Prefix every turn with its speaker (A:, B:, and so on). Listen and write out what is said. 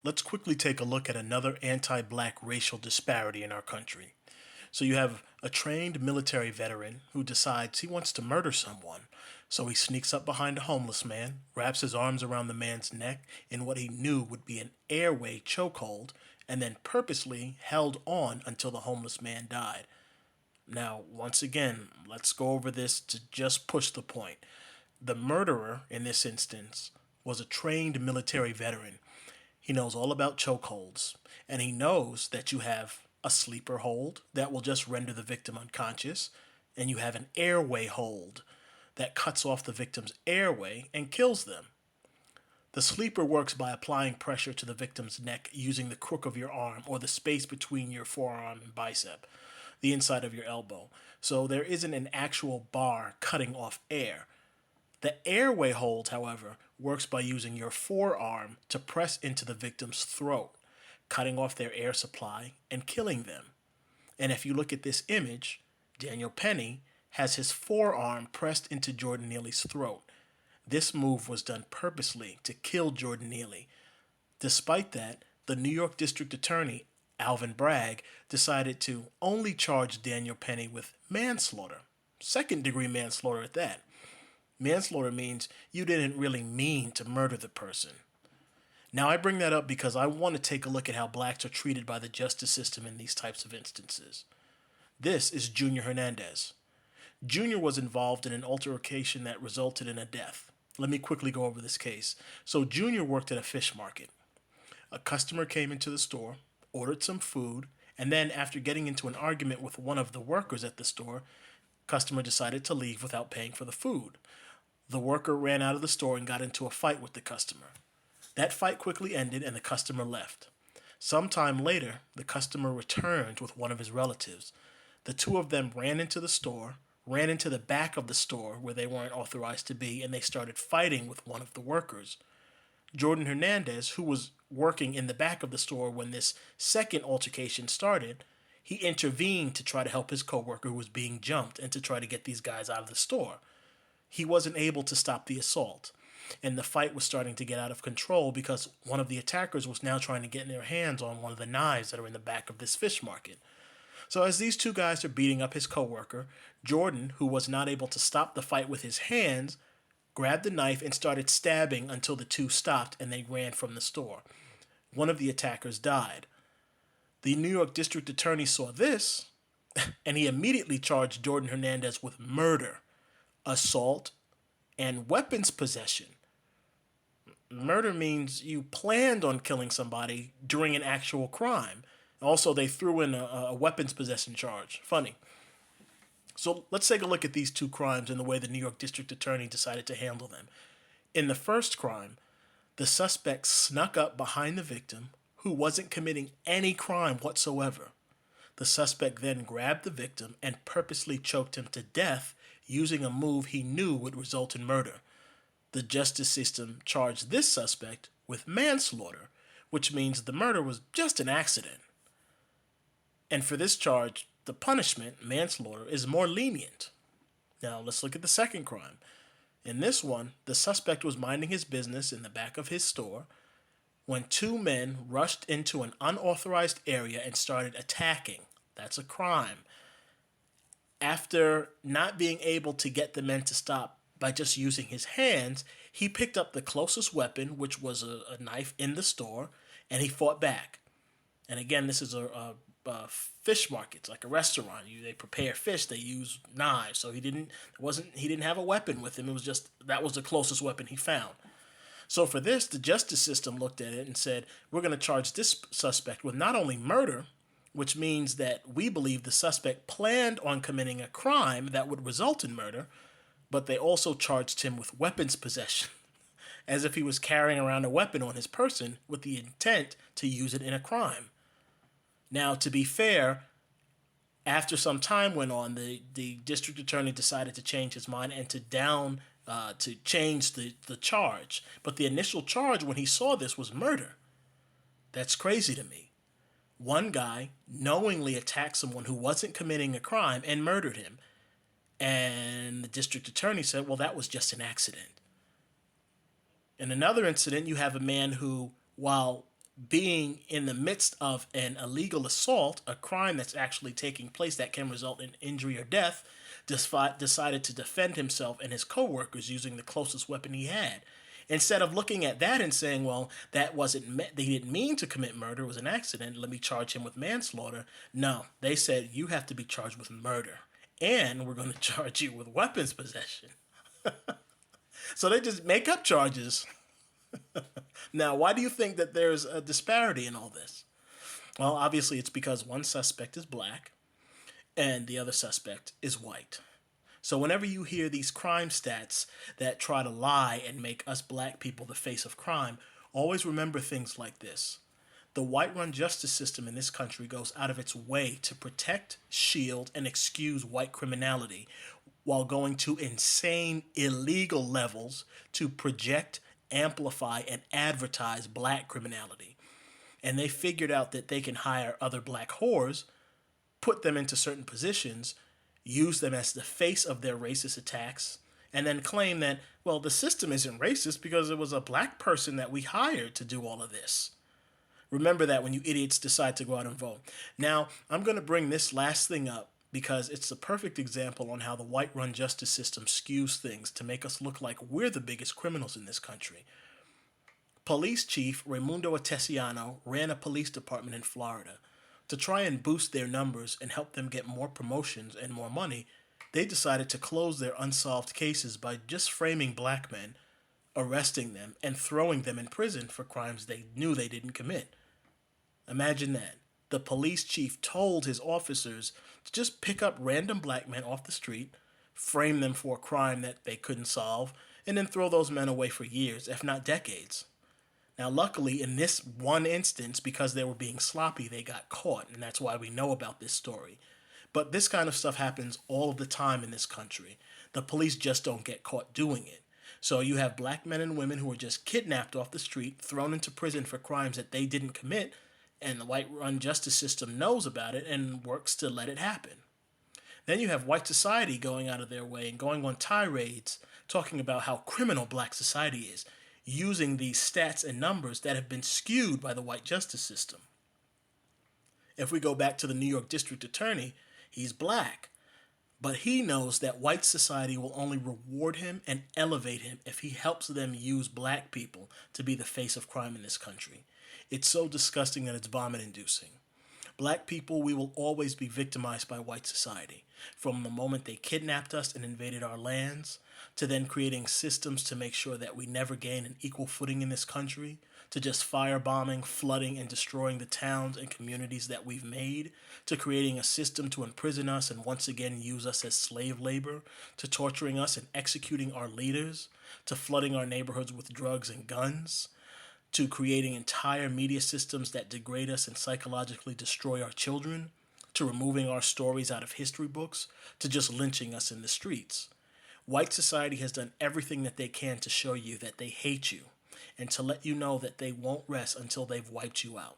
A: Let's quickly take a look at another anti-black racial disparity in our country. So you have a trained military veteran who decides he wants to murder someone. So he sneaks up behind a homeless man, wraps his arms around the man's neck in what he knew would be an airway chokehold, and then purposely held on until the homeless man died. Now, once again, let's go over this to just push the point. The murderer in this instance was a trained military veteran. He knows all about chokeholds, and he knows that you have a sleeper hold that will just render the victim unconscious, and you have an airway hold that cuts off the victim's airway and kills them. The sleeper works by applying pressure to the victim's neck using the crook of your arm or the space between your forearm and bicep, the inside of your elbow. So there isn't an actual bar cutting off air. The airway hold, however, works by using your forearm to press into the victim's throat, cutting off their air supply and killing them. And if you look at this image, Daniel Penny has his forearm pressed into Jordan Neely's throat. This move was done purposely to kill Jordan Neely. Despite that, the New York District Attorney, Alvin Bragg, decided to only charge Daniel Penny with manslaughter, second-degree manslaughter at that. Manslaughter means you didn't really mean to murder the person. Now, I bring that up because I want to take a look at how blacks are treated by the justice system in these types of instances. This is Junior Hernandez. Junior was involved in an altercation that resulted in a death. Let me quickly go over this case. So, Junior worked at a fish market. A customer came into the store, ordered some food, and then, after getting into an argument with one of the workers at the store, customer decided to leave without paying for the food. The worker ran out of the store and got into a fight with the customer. That fight quickly ended and the customer left. Sometime later, the customer returned with one of his relatives. The two of them ran into the store, ran into the back of the store where they weren't authorized to be, and they started fighting with one of the workers. Jordan Hernandez, who was working in the back of the store when this second altercation started, he intervened to try to help his coworker who was being jumped and to try to get these guys out of the store. He wasn't able to stop the assault, and the fight was starting to get out of control because one of the attackers was now trying to get their hands on one of the knives that are in the back of this fish market. So as these two guys are beating up his coworker, Jordan, who was not able to stop the fight with his hands, grabbed the knife and started stabbing until the two stopped and they ran from the store. One of the attackers died. The New York District Attorney saw this, and he immediately charged Jordan Hernandez with murder, assault, and weapons possession. Murder means you planned on killing somebody during an actual crime. Also, they threw in a weapons possession charge. Funny. So let's take a look at these two crimes and the way the New York District Attorney decided to handle them. In the first crime, the suspect snuck up behind the victim who wasn't committing any crime whatsoever. The suspect then grabbed the victim and purposely choked him to death using a move he knew would result in murder. The justice system charged this suspect with manslaughter, which means the murder was just an accident. And for this charge, the punishment, manslaughter, is more lenient. Now, let's look at the second crime. In this one, the suspect was minding his business in the back of his store when two men rushed into an unauthorized area and started attacking. That's a crime. After not being able to get the men to stop by just using his hands, he picked up the closest weapon, which was a knife in the store, and he fought back. And again, this is a fish market, it's like a restaurant. They prepare fish, they use knives. So he didn't have a weapon with him. It was just that was the closest weapon he found. So for this, the justice system looked at it and said, we're going to charge this suspect with not only murder, which means that we believe the suspect planned on committing a crime that would result in murder, but they also charged him with weapons possession, as if he was carrying around a weapon on his person with the intent to use it in a crime. Now, to be fair, after some time went on, the district attorney decided to change his mind and to change the charge. But the initial charge when he saw this was murder. That's crazy to me. One guy knowingly attacked someone who wasn't committing a crime and murdered him. And the district attorney said, well, that was just an accident. In another incident, you have a man who, while being in the midst of an illegal assault, a crime that's actually taking place that can result in injury or death, decided to defend himself and his coworkers using the closest weapon he had. Instead of looking at that and saying, well, that wasn't they didn't mean to commit murder, it was an accident, let me charge him with manslaughter. No, they said you have to be charged with murder. And we're going to charge you with weapons possession. So they just make up charges. Now, why do you think that there's a disparity in all this? Well, obviously, it's because one suspect is black and the other suspect is white. So, whenever you hear these crime stats that try to lie and make us black people the face of crime, always remember things like this. The white run justice system in this country goes out of its way to protect, shield, and excuse white criminality while going to insane, illegal levels to project, amplify, and advertise black criminality. And they figured out that they can hire other black whores, put them into certain positions, use them as the face of their racist attacks, and then claim that, well, the system isn't racist because it was a black person that we hired to do all of this. Remember that when you idiots decide to go out and vote. Now, I'm going to bring this last thing up because it's a perfect example on how the white run justice system skews things to make us look like we're the biggest criminals in this country. Police Chief Raimundo Atesiano ran a police department in Florida. To try and boost their numbers and help them get more promotions and more money, they decided to close their unsolved cases by just framing black men, arresting them, and throwing them in prison for crimes they knew they didn't commit. Imagine that. The police chief told his officers to just pick up random black men off the street, frame them for a crime that they couldn't solve, and then throw those men away for years, if not decades. Now, luckily, in this one instance, because they were being sloppy, they got caught, and that's why we know about this story. But this kind of stuff happens all of the time in this country. The police just don't get caught doing it. So you have black men and women who are just kidnapped off the street, thrown into prison for crimes that they didn't commit, and the white-run justice system knows about it and works to let it happen. Then you have white society going out of their way and going on tirades talking about how criminal black society is, using these stats and numbers that have been skewed by the white justice system. If we go back to the New York District Attorney, he's black, but he knows that white society will only reward him and elevate him if he helps them use black people to be the face of crime in this country. It's so disgusting that it's vomit-inducing. Black people, we will always be victimized by white society, from the moment they kidnapped us and invaded our lands, to then creating systems to make sure that we never gain an equal footing in this country, to just firebombing, flooding, and destroying the towns and communities that we've made, to creating a system to imprison us and once again use us as slave labor, to torturing us and executing our leaders, to flooding our neighborhoods with drugs and guns, to creating entire media systems that degrade us and psychologically destroy our children, to removing our stories out of history books, to just lynching us in the streets. White society has done everything that they can to show you that they hate you and to let you know that they won't rest until they've wiped you out.